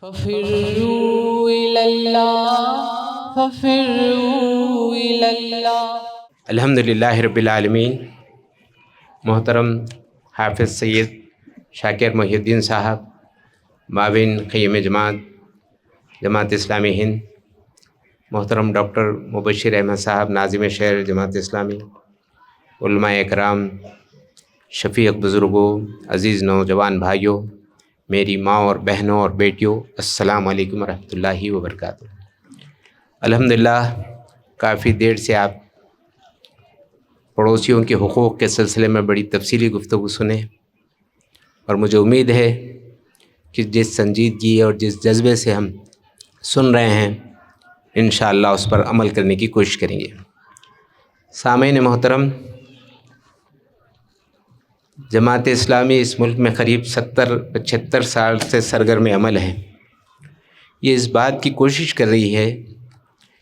ففروا إلى الله ففروا إلى الله۔ الحمدللہ رب العالمین۔ محترم حافظ سید شاکر محی الدین صاحب، معاون قیم جماعت اسلامی ہند، محترم ڈاکٹر مبشر احمد صاحب، ناظم شہر جماعت اسلامی، علماء اکرام، شفیق بزرگوں، عزیز نوجوان بھائیوں، میری ماں اور بہنوں اور بیٹیوں، السلام علیکم ورحمۃ اللہ وبرکاتہ۔ الحمدللہ کافی دیر سے آپ پڑوسیوں کے حقوق کے سلسلے میں بڑی تفصیلی گفتگو سنیں، اور مجھے امید ہے کہ جس سنجیدگی اور جس جذبے سے ہم سن رہے ہیں، انشاءاللہ اس پر عمل کرنے کی کوشش کریں گے۔ سامعین محترم، جماعت اسلامی اس ملک میں قریب 75 سال سے سرگرم عمل ہے۔ یہ اس بات کی کوشش کر رہی ہے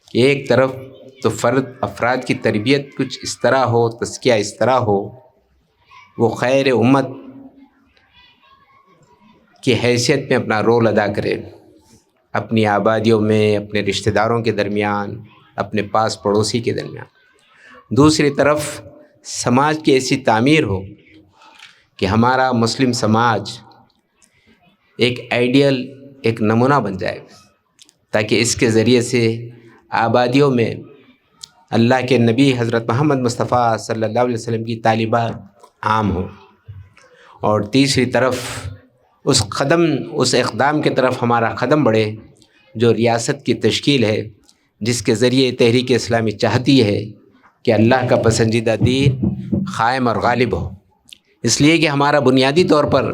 کہ ایک طرف تو افراد کی تربیت کچھ اس طرح ہو، تزکیہ اس طرح ہو، وہ خیر امت کی حیثیت میں اپنا رول ادا کرے، اپنی آبادیوں میں، اپنے رشتہ داروں کے درمیان، اپنے پاس پڑوسی کے درمیان۔ دوسری طرف سماج کی ایسی تعمیر ہو کہ ہمارا مسلم سماج ایک آئیڈیل، ایک نمونہ بن جائے، تاکہ اس کے ذریعے سے آبادیوں میں اللہ کے نبی حضرت محمد مصطفیٰ صلی اللہ علیہ وسلم کی تعلیمات عام ہوں۔ اور تیسری طرف اس اقدام کی طرف ہمارا قدم بڑھے جو ریاست کی تشکیل ہے، جس کے ذریعے تحریک اسلامی چاہتی ہے کہ اللہ کا پسندیدہ دین قائم اور غالب ہو۔ اس لیے کہ ہمارا بنیادی طور پر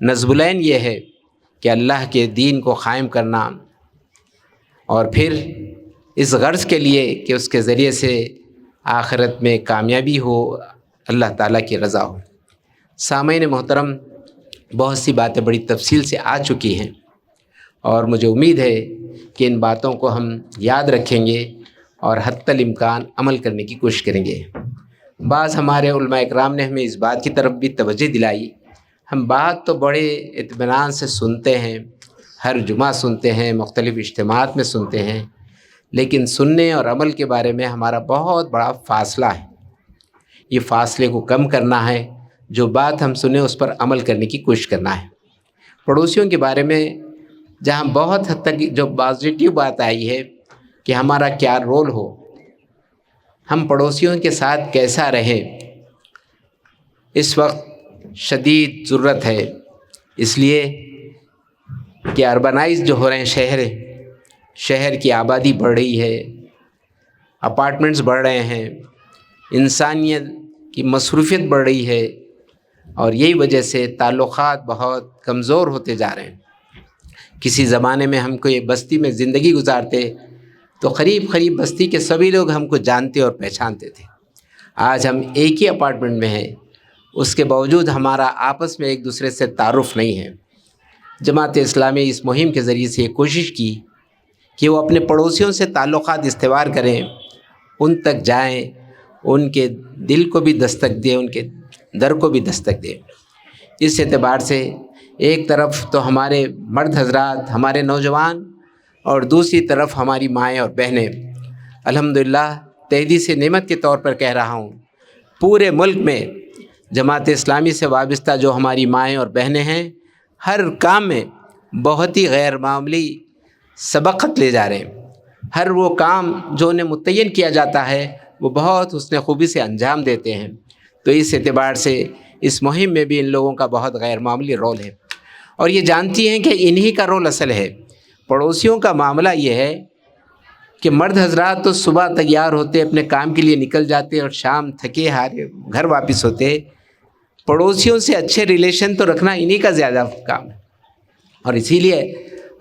نصب العین یہ ہے کہ اللہ کے دین کو قائم کرنا، اور پھر اس غرض کے لیے کہ اس کے ذریعے سے آخرت میں کامیابی ہو، اللہ تعالیٰ کی رضا ہو۔ سامعین محترم، بہت سی باتیں بڑی تفصیل سے آ چکی ہیں، اور مجھے امید ہے کہ ان باتوں کو ہم یاد رکھیں گے اور حتی الامکان عمل کرنے کی کوشش کریں گے۔ بعض ہمارے علماء اکرام نے ہمیں اس بات کی طرف بھی توجہ دلائی۔ ہم بات تو بڑے اطمینان سے سنتے ہیں، ہر جمعہ سنتے ہیں، مختلف اجتماعات میں سنتے ہیں، لیکن سننے اور عمل کے بارے میں ہمارا بہت بڑا فاصلہ ہے۔ یہ فاصلے کو کم کرنا ہے، جو بات ہم سنیں اس پر عمل کرنے کی کوشش کرنا ہے۔ پڑوسیوں کے بارے میں جہاں بہت حد تک جو پازیٹیو بات آئی ہے کہ ہمارا کیا رول ہو، ہم پڑوسیوں کے ساتھ کیسا رہیں، اس وقت شدید ضرورت ہے، اس لیے کہ اربنائز جو ہو رہے ہیں، شہر کی آبادی بڑھ رہی ہے، اپارٹمنٹس بڑھ رہے ہیں، انسانیت کی مصروفیت بڑھ رہی ہے، اور یہی وجہ سے تعلقات بہت کمزور ہوتے جا رہے ہیں۔ کسی زمانے میں ہم کو یہ بستی میں زندگی گزارتے تو قریب بستی کے سبھی لوگ ہم کو جانتے اور پہچانتے تھے۔ آج ہم ایک ہی اپارٹمنٹ میں ہیں، اس کے باوجود ہمارا آپس میں ایک دوسرے سے تعارف نہیں ہے۔ جماعت اسلامی اس مہم کے ذریعے سے یہ کوشش کی کہ وہ اپنے پڑوسیوں سے تعلقات استوار کریں، ان تک جائیں، ان کے دل کو بھی دستک دیں، ان کے در کو بھی دستک دیں۔ اس اعتبار سے ایک طرف تو ہمارے مرد حضرات، ہمارے نوجوان، اور دوسری طرف ہماری مائیں اور بہنیں، الحمدللہ تحدیث نعمت کے طور پر کہہ رہا ہوں، پورے ملک میں جماعت اسلامی سے وابستہ جو ہماری مائیں اور بہنیں ہیں، ہر کام میں بہت ہی غیر معمولی سبقت لے جا رہے ہیں۔ ہر وہ کام جو انہیں متعین کیا جاتا ہے، وہ بہت حسن خوبی سے انجام دیتے ہیں۔ تو اس اعتبار سے اس مہم میں بھی ان لوگوں کا بہت غیر معمولی رول ہے، اور یہ جانتی ہیں کہ انہی کا رول اصل ہے۔ پڑوسیوں کا معاملہ یہ ہے کہ مرد حضرات تو صبح تیار ہوتے، اپنے کام کے لیے نکل جاتے، اور شام تھکے ہارے گھر واپس ہوتے۔ پڑوسیوں سے اچھے ریلیشن تو رکھنا انہی کا زیادہ کام ہے، اور اسی لیے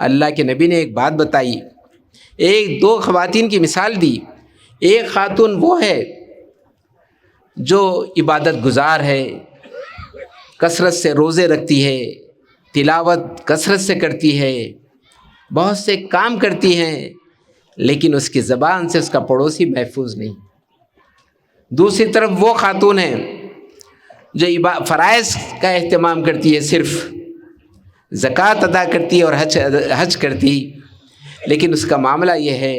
اللہ کے نبی نے ایک بات بتائی، دو خواتین کی مثال دی۔ ایک خاتون وہ ہے جو عبادت گزار ہے، کثرت سے روزے رکھتی ہے، تلاوت کثرت سے کرتی ہے، بہت سے کام کرتی ہیں، لیکن اس کی زبان سے اس کا پڑوسی محفوظ نہیں۔ دوسری طرف وہ خاتون ہے جو فرائض کا اہتمام کرتی ہے صرف، زکوٰۃ ادا کرتی اور حج کرتی، لیکن اس کا معاملہ یہ ہے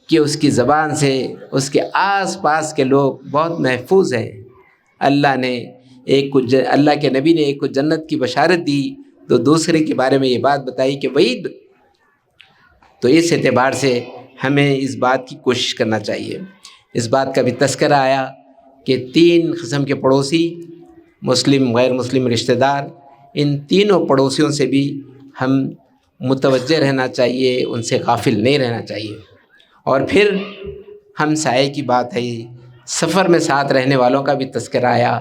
کہ اس کی زبان سے اس کے آس پاس کے لوگ بہت محفوظ ہیں۔ اللہ کے نبی نے ایک کو جنت کی بشارت دی تو دوسرے کے بارے میں یہ بات بتائی کہ وعید۔ تو اس اعتبار سے ہمیں اس بات کی کوشش کرنا چاہیے۔ اس بات کا بھی تذکرہ آیا کہ 3 قسم کے پڑوسی، مسلم، غیر مسلم، رشتہ دار، ان تینوں پڑوسیوں سے بھی ہم متوجہ رہنا چاہیے، ان سے غافل نہیں رہنا چاہیے۔ اور پھر ہمسائے کی بات ہے، سفر میں ساتھ رہنے والوں کا بھی تذکرہ آیا،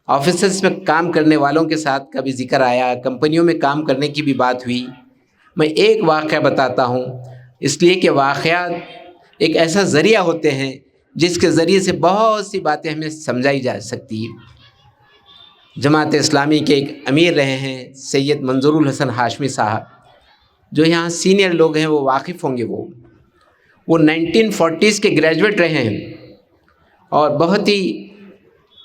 آفیسز میں کام کرنے والوں کے ساتھ کا بھی ذکر آیا، کمپنیوں میں کام کرنے کی بھی بات ہوئی۔ میں ایک واقعہ بتاتا ہوں، اس لیے کہ واقعات ایک ایسا ذریعہ ہوتے ہیں جس کے ذریعے سے بہت سی باتیں ہمیں سمجھائی جا سکتی ہیں۔ جماعت اسلامی کے ایک امیر رہے ہیں سید منظور الحسن ہاشمی صاحب، جو یہاں سینئر لوگ ہیں وہ واقف ہوں گے۔ وہ 1940s کے گریجویٹ رہے ہیں اور بہت ہی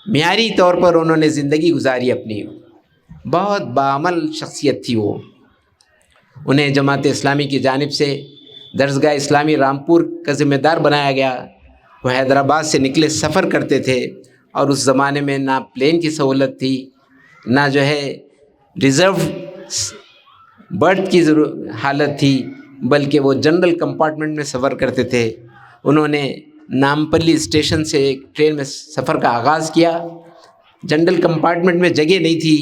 معیاری طور پر انہوں نے زندگی گزاری اپنی، بہت بعمل شخصیت تھی وہ۔ انہیں جماعت اسلامی کی جانب سے درسگاہ اسلامی رامپور کا ذمہ دار بنایا گیا۔ وہ حیدرآباد سے نکلے سفر کرتے تھے، اور اس زمانے میں نہ پلین کی سہولت تھی، نہ جو ہے ریزرو برتھ کی حالت تھی، بلکہ وہ جنرل کمپارٹمنٹ میں سفر کرتے تھے۔ انہوں نے نامپلی اسٹیشن سے ایک ٹرین میں سفر کا آغاز کیا۔ جنرل کمپارٹمنٹ میں جگہ نہیں تھی،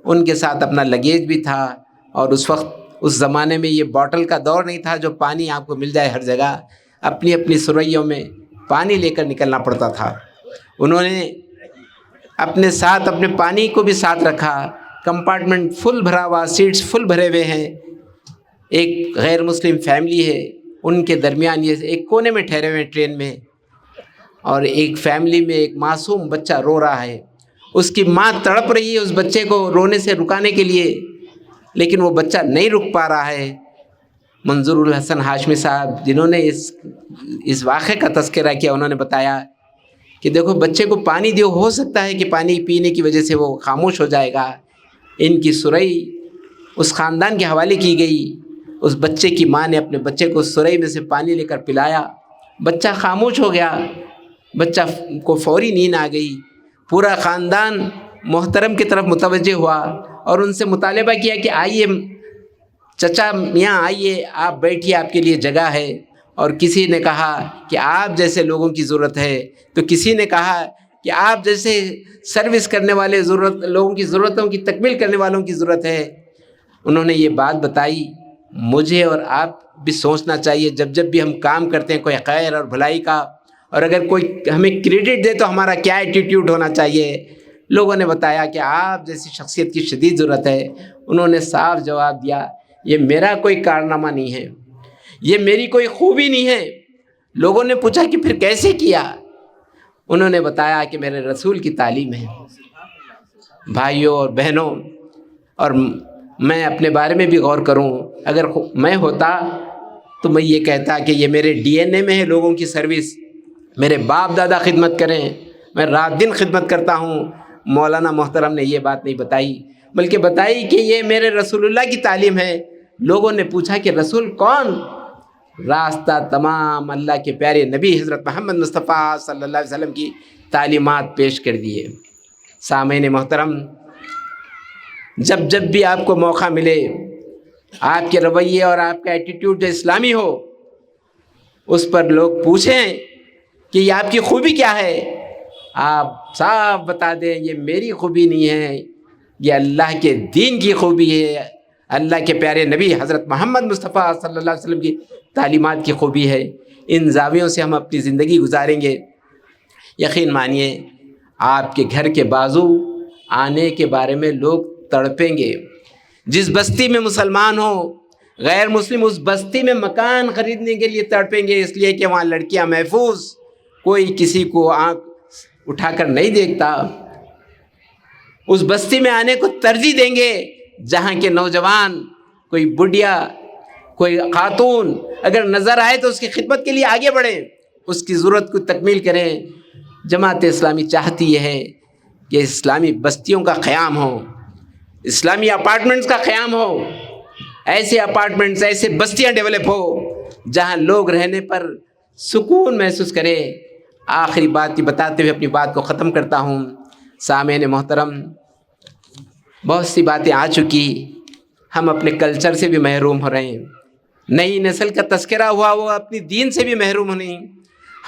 ان کے ساتھ اپنا لگیج بھی تھا، اور اس زمانے میں یہ باٹل کا دور نہیں تھا جو پانی آپ کو مل جائے ہر جگہ، اپنی اپنی سرائیوں میں پانی لے کر نکلنا پڑتا تھا۔ انہوں نے اپنے ساتھ اپنے پانی کو بھی ساتھ رکھا۔ کمپارٹمنٹ فل بھرا ہوا، سیٹس فل بھرے ہوئے ہیں، ایک غیر مسلم فیملی ہے، ان کے درمیان یہ ایک کونے میں ٹھہرے ہوئے ہیں ٹرین میں، اور ایک فیملی میں ایک معصوم بچہ رو رہا ہے۔ اس کی ماں تڑپ رہی ہے اس بچے کو رونے سے رکانے کے لیے، لیکن وہ بچہ نہیں رک پا رہا ہے۔ منظور الحسن ہاشمی صاحب جنہوں نے اس واقعے کا تذکرہ کیا، انہوں نے بتایا کہ دیکھو بچے کو پانی دیو، ہو سکتا ہے کہ پانی پینے کی وجہ سے وہ خاموش ہو جائے گا۔ ان کی سرئی اس خاندان کے حوالے کی گئی۔ اس بچے کی ماں نے اپنے بچے کو سرئی میں سے پانی لے کر پلایا، بچہ خاموش ہو گیا، بچہ کو فوری نیند آ گئی۔ پورا خاندان محترم کی طرف متوجہ ہوا اور ان سے مطالبہ کیا کہ آئیے چچا میاں، آئیے آپ بیٹھیے، آپ کے لیے جگہ ہے۔ اور کسی نے کہا کہ آپ جیسے لوگوں کی ضرورت ہے، تو کسی نے کہا کہ آپ جیسے سروس کرنے والے لوگوں کی ضرورتوں کی تکمیل کرنے والوں کی ضرورت ہے۔ انہوں نے یہ بات بتائی۔ مجھے اور آپ بھی سوچنا چاہیے، جب بھی ہم کام کرتے ہیں کوئی خیر اور بھلائی کا، اور اگر کوئی ہمیں کریڈٹ دے تو ہمارا کیا ایٹیٹیوڈ ہونا چاہیے۔ لوگوں نے بتایا کہ آپ جیسی شخصیت کی شدید ضرورت ہے۔ انہوں نے صاف جواب دیا، یہ میرا کوئی کارنامہ نہیں ہے، یہ میری کوئی خوبی نہیں ہے۔ لوگوں نے پوچھا کہ پھر کیسے کیا؟ انہوں نے بتایا کہ میرے رسول کی تعلیم ہے۔ بھائیوں اور بہنوں، اور میں اپنے بارے میں بھی غور کروں، اگر میں ہوتا تو میں یہ کہتا کہ یہ میرے ڈی این اے میں ہے لوگوں کی سروس، میرے باپ دادا خدمت کریں، میں رات دن خدمت کرتا ہوں۔ مولانا محترم نے یہ بات نہیں بتائی، بلکہ بتائی کہ یہ میرے رسول اللہ کی تعلیم ہے۔ لوگوں نے پوچھا کہ رسول کون؟ راستہ تمام اللہ کے پیارے نبی حضرت محمد مصطفیٰ صلی اللہ علیہ وسلم کی تعلیمات پیش کر دیے۔ سامعین محترم، جب بھی آپ کو موقع ملے، آپ کے رویے اور آپ کا ایٹیٹیوڈ جو اسلامی ہو، اس پر لوگ پوچھیں کہ یہ آپ کی خوبی کیا ہے، آپ صاف بتا دیں یہ میری خوبی نہیں ہے، یہ اللہ کے دین کی خوبی ہے، اللہ کے پیارے نبی حضرت محمد مصطفیٰ صلی اللہ علیہ وسلم کی تعلیمات کی خوبی ہے۔ ان زاویوں سے ہم اپنی زندگی گزاریں گے، یقین مانیے آپ کے گھر کے بازو آنے کے بارے میں لوگ تڑپیں گے۔ جس بستی میں مسلمان ہو، غیر مسلم اس بستی میں مکان خریدنے کے لیے تڑپیں گے، اس لیے کہ وہاں لڑکیاں محفوظ، کوئی کسی کو آنکھ اٹھا کر نہیں دیکھتا۔ اس بستی میں آنے کو ترجیح دیں گے جہاں کے نوجوان، کوئی بڑھیا، کوئی خاتون اگر نظر آئے تو اس کی خدمت کے لیے آگے بڑھیں، اس کی ضرورت کو تکمیل کریں۔ جماعت اسلامی چاہتی یہ ہے کہ اسلامی بستیوں کا قیام ہو، اسلامی اپارٹمنٹس کا قیام ہو، ایسے اپارٹمنٹس، ایسے بستیاں ڈیولپ ہو جہاں لوگ رہنے پر سکون محسوس کرے۔ آخری بات یہ بتاتے ہوئے اپنی بات کو ختم کرتا ہوں۔ سامعین محترم، بہت سی باتیں آ چکی، ہم اپنے کلچر سے بھی محروم ہو رہے ہیں، نئی نسل کا تذکرہ ہوا وہ اپنی دین سے بھی محروم ہونے۔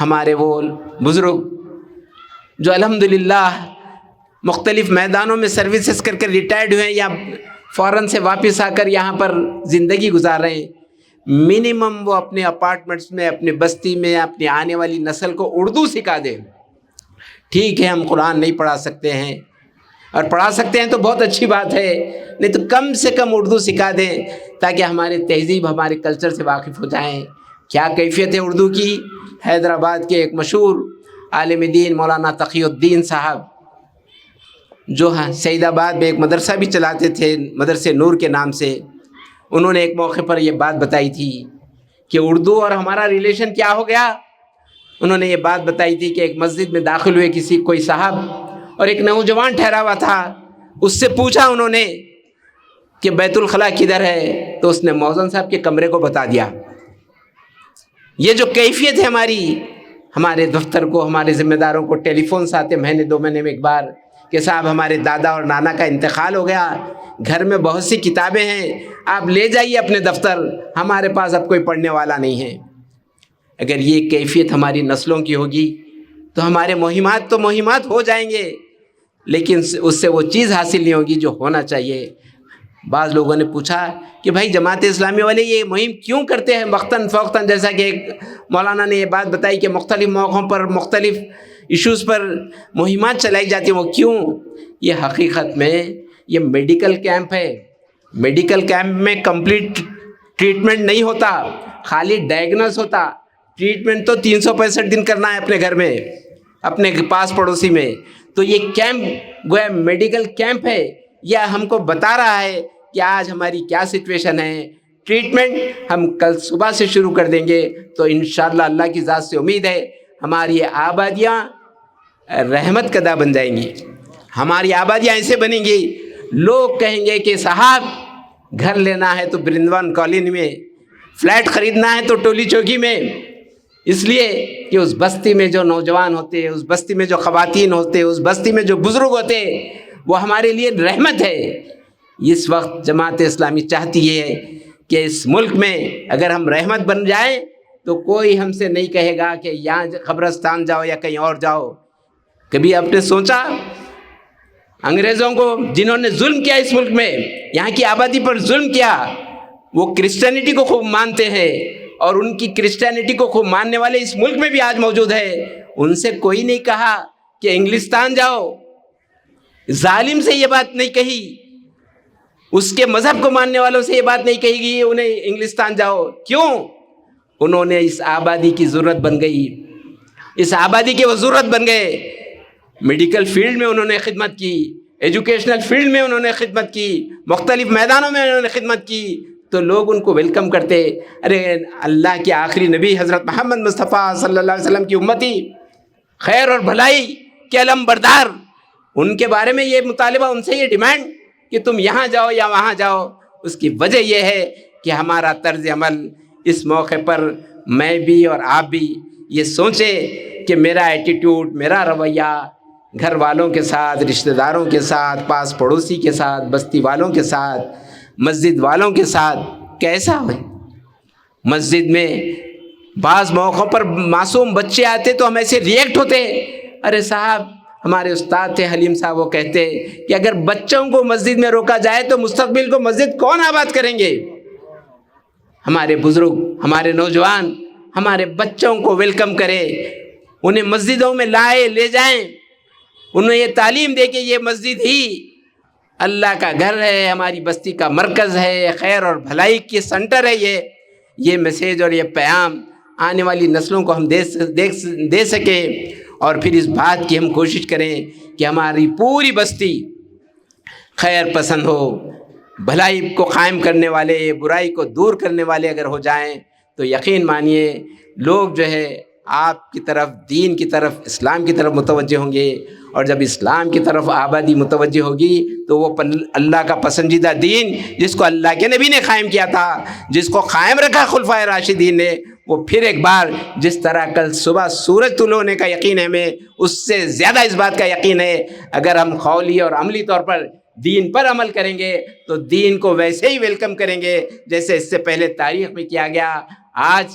ہمارے وہ بزرگ جو الحمدللہ مختلف میدانوں میں سروسز کر کے ریٹائرڈ ہوئے ہیں یا فوراً سے واپس آ کر یہاں پر زندگی گزار رہے ہیں، منیمم وہ اپنے اپارٹمنٹس میں، اپنے بستی میں اپنی آنے والی نسل کو اردو سکھا دیں۔ ٹھیک ہے ہم قرآن نہیں پڑھا سکتے ہیں، اور پڑھا سکتے ہیں تو بہت اچھی بات ہے، نہیں تو کم سے کم اردو سکھا دیں تاکہ ہمارے تہذیب، ہمارے کلچر سے واقف ہو جائیں۔ کیا کیفیت ہے اردو کی؟ حیدرآباد کے ایک مشہور عالم دین مولانا تقی الدین صاحب، جو سعید آباد میں ایک مدرسہ بھی چلاتے تھے، مدرسے نور کے نام سے، انہوں نے ایک موقع پر یہ بات بتائی تھی کہ اردو اور ہمارا ریلیشن کیا ہو گیا۔ انہوں نے یہ بات بتائی تھی کہ ایک مسجد میں داخل ہوئے کوئی صاحب، اور ایک نوجوان ٹھہرا ہوا تھا، اس سے پوچھا انہوں نے کہ بیت الخلاء کدھر ہے، تو اس نے مؤذن صاحب کے کمرے کو بتا دیا۔ یہ جو کیفیت ہے ہمارے دفتر کو، ہمارے ذمہ داروں کو ٹیلی فونس آتے مہینے 2 مہینے میں ایک بار کہ صاحب ہمارے دادا اور نانا کا انتقال ہو گیا، گھر میں بہت سی کتابیں ہیں، آپ لے جائیے اپنے دفتر، ہمارے پاس اب کوئی پڑھنے والا نہیں ہے۔ اگر یہ کیفیت ہماری نسلوں کی ہوگی تو ہمارے مہمات تو مہمات ہو جائیں گے، لیکن اس سے وہ چیز حاصل نہیں ہوگی جو ہونا چاہیے۔ بعض لوگوں نے پوچھا کہ بھائی جماعت اسلامی والے یہ مہم کیوں کرتے ہیں وقتاً فوقتاً، جیسا کہ ایک مولانا نے یہ بات بتائی کہ مختلف موقعوں پر مختلف ایشوز پر مہمات چلائی جاتی ہیں، وہ کیوں؟ یہ حقیقت میں یہ میڈیکل کیمپ ہے۔ میڈیکل کیمپ میں کمپلیٹ ٹریٹمنٹ نہیں ہوتا، خالی ڈائگنوس ہوتا۔ ٹریٹمنٹ تو 365 دن کرنا ہے اپنے گھر میں، اپنے پاس پڑوسی میں۔ تو یہ کیمپ گویا میڈیکل کیمپ ہے، یا ہم کو بتا رہا ہے کہ آج ہماری کیا سچویشن ہے۔ ٹریٹمنٹ ہم کل صبح سے شروع کر دیں گے تو انشاءاللہ اللہ کی ذات سے امید ہے ہماری آبادیاں رحمت کدا بن جائیں گی۔ ہماری آبادیاں ایسے بنیں گی، لوگ کہیں گے کہ صاحب گھر لینا ہے تو برندوان کالونی میں، فلیٹ خریدنا ہے تو ٹولی چوکی میں، اس لیے کہ اس بستی میں جو نوجوان ہوتے، اس بستی میں جو خواتین ہوتے، اس بستی میں جو بزرگ ہوتے، وہ ہمارے لیے رحمت ہے۔ اس وقت جماعت اسلامی چاہتی ہے کہ اس ملک میں اگر ہم رحمت بن جائیں تو کوئی ہم سے نہیں کہے گا کہ یہاں قبرستان جاؤ یا کہیں اور جاؤ۔ کبھی آپ نے سوچا انگریزوں کو جنہوں نے ظلم کیا اس ملک میں، یہاں کی آبادی پر ظلم کیا، وہ کرسچینٹی کو خوب مانتے ہیں، اور ان کی کرسچینٹی کو خوب ماننے والے اس ملک میں بھی آج موجود ہے۔ ان سے کوئی نہیں کہا کہ انگلستان جاؤ، ظالم سے یہ بات نہیں کہی، اس کے مذہب کو ماننے والوں سے یہ بات نہیں کہی گئی انہیں انگلستان جاؤ۔ کیوں؟ انہوں نے اس آبادی کی ضرورت بن گئی، اس آبادی کے وہ ضرورت بن گئے۔ میڈیکل فیلڈ میں انہوں نے خدمت کی، ایجوکیشنل فیلڈ میں انہوں نے خدمت کی، مختلف میدانوں میں انہوں نے خدمت کی، تو لوگ ان کو ویلکم کرتے۔ ارے اللہ کے آخری نبی حضرت محمد مصطفیٰ صلی اللہ علیہ وسلم کی امتی، خیر اور بھلائی کے علم بردار، ان کے بارے میں یہ مطالبہ، ان سے یہ ڈیمانڈ کہ تم یہاں جاؤ یا وہاں جاؤ، اس کی وجہ یہ ہے کہ ہمارا طرز عمل اس موقع پر میں بھی اور آپ بھی یہ سوچیں کہ میرا ایٹیٹیوڈ، میرا رویہ گھر والوں کے ساتھ، رشتہ داروں کے ساتھ، پاس پڑوسی کے ساتھ، بستی والوں کے ساتھ، مسجد والوں کے ساتھ کیسا ہے۔ مسجد میں بعض موقعوں پر معصوم بچے آتے تو ہم ایسے ریئیکٹ ہوتے، ارے صاحب ہمارے استاد تھے حلیم صاحب، وہ کہتے کہ اگر بچوں کو مسجد میں روکا جائے تو مستقبل کو مسجد کون آباد کریں گے۔ ہمارے بزرگ، ہمارے نوجوان ہمارے بچوں کو ویلکم کرے، انہیں مسجدوں میں لائے لے جائیں، انہیں یہ تعلیم دے کہ یہ مسجد ہی اللہ کا گھر ہے، ہماری بستی کا مرکز ہے، خیر اور بھلائی کی سنٹر ہے۔ یہ میسیج اور یہ پیغام آنے والی نسلوں کو ہم دے سکیں، اور پھر اس بات کی ہم کوشش کریں کہ ہماری پوری بستی خیر پسند ہو، بھلائی کو قائم کرنے والے، برائی کو دور کرنے والے اگر ہو جائیں تو یقین مانیے لوگ جو ہے آپ کی طرف، دین کی طرف، اسلام کی طرف متوجہ ہوں گے، اور جب اسلام کی طرف آبادی متوجہ ہوگی تو وہ اللہ کا پسندیدہ دین جس کو اللہ کے نبی نے قائم کیا تھا، جس کو قائم رکھا خلفائے راشدین نے، وہ پھر ایک بار جس طرح کل صبح سورج طلوع ہونے کا یقین ہے ہمیں، اس سے زیادہ اس بات کا یقین ہے اگر ہم قولی اور عملی طور پر دین پر عمل کریں گے تو دین کو ویسے ہی ویلکم کریں گے جیسے اس سے پہلے تاریخ میں کیا گیا۔ آج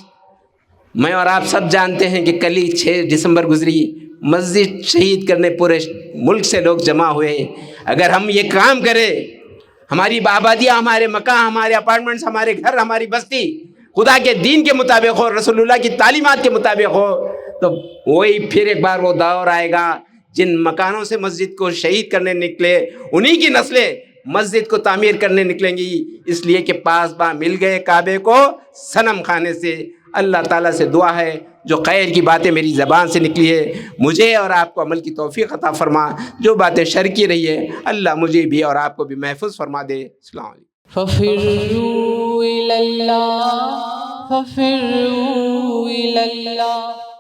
میں اور آپ سب جانتے ہیں کہ کل ہی 6 دسمبر گزری، مسجد شہید کرنے پورے ملک سے لوگ جمع ہوئے۔ اگر ہم یہ کام کریں، ہماری آبادیاں، ہمارے مکان، ہمارے اپارٹمنٹس، ہمارے گھر، ہماری بستی خدا کے دین کے مطابق ہو، رسول اللہ کی تعلیمات کے مطابق ہو، تو وہی پھر ایک بار وہ دور آئے گا جن مکانوں سے مسجد کو شہید کرنے نکلے انہی کی نسلیں مسجد کو تعمیر کرنے نکلیں گی، اس لیے کہ پاس باں مل گئے کعبے کو صنم خانے سے۔ اللہ تعالیٰ سے دعا ہے جو خیر کی باتیں میری زبان سے نکلی ہے مجھے اور آپ کو عمل کی توفیق عطا فرما، جو باتیں شر کی رہی ہے اللہ مجھے بھی اور آپ کو بھی محفوظ فرما دے۔ السلام علیکم۔ ففروا إلى الله، ففروا إلى الله۔